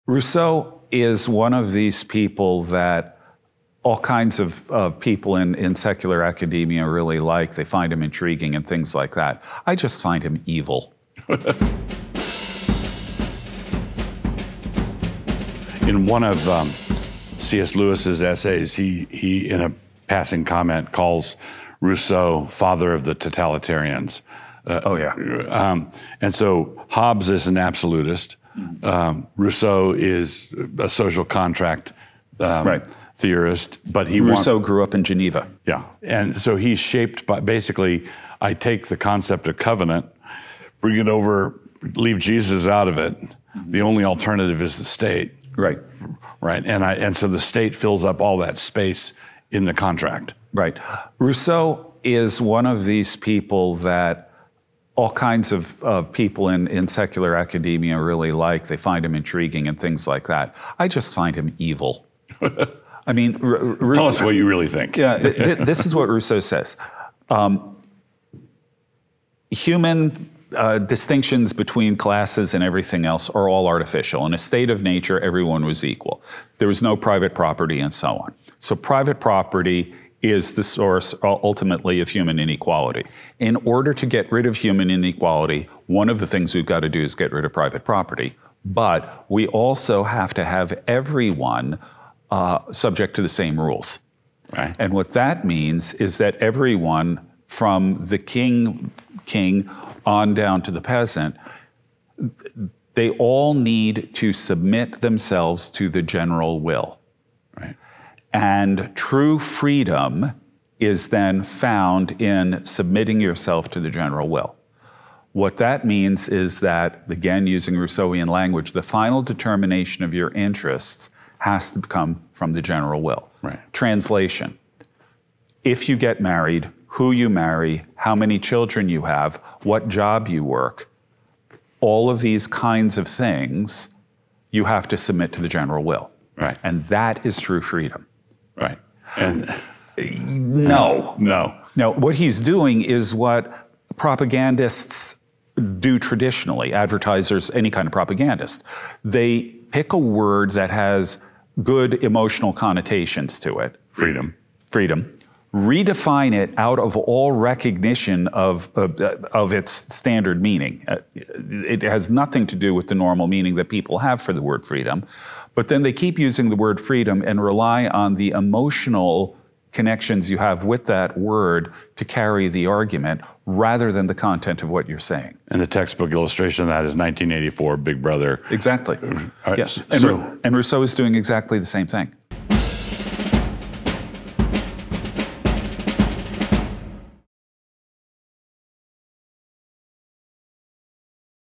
Rousseau is one of these people that all kinds of people in secular academia really like. They find him intriguing and things like that. I just find him evil. In one of C.S. Lewis's essays, he in a passing comment calls Rousseau father of the Totalitarians. And so Hobbes is an absolutist. Rousseau is a social contract theorist, but Rousseau grew up in Geneva. Yeah, and so he's shaped by, basically, I take the concept of covenant, bring it over, leave Jesus out of it. The only alternative is the state. Right. Right, and so the state fills up all that space in the contract. Right. Rousseau is one of these people that all kinds of people in secular academia really like. They find him intriguing and things like that. I just find him evil. I mean, tell us what you really think. Yeah, this is what Rousseau says. Human distinctions between classes and everything else are all artificial. In a state of nature, everyone was equal. There was no private property and so on. So private property is the source, ultimately, of human inequality. In order to get rid of human inequality, one of the things we've got to do is get rid of private property. But we also have to have everyone subject to the same rules. Right. And what that means is that everyone, from the king on down to the peasant, they all need to submit themselves to the general will. Right. And true freedom is then found in submitting yourself to the general will. What that means is that, again, using Rousseauian language, the final determination of your interests has to come from the general will. Right. Translation: if you get married, who you marry, how many children you have, what job you work, all of these kinds of things, you have to submit to the general will. Right. And that is true freedom. Right. And no. No. What he's doing is what propagandists do traditionally, advertisers, any kind of propagandist. They pick a word that has good emotional connotations to it. Freedom. Redefine it out of all recognition of its standard meaning. It has nothing to do with the normal meaning that people have for the word freedom, but then they keep using the word freedom and rely on the emotional connections you have with that word to carry the argument rather than the content of what you're saying. And the textbook illustration of that is 1984, Big Brother. Exactly. Yes. And Rousseau is doing exactly the same thing.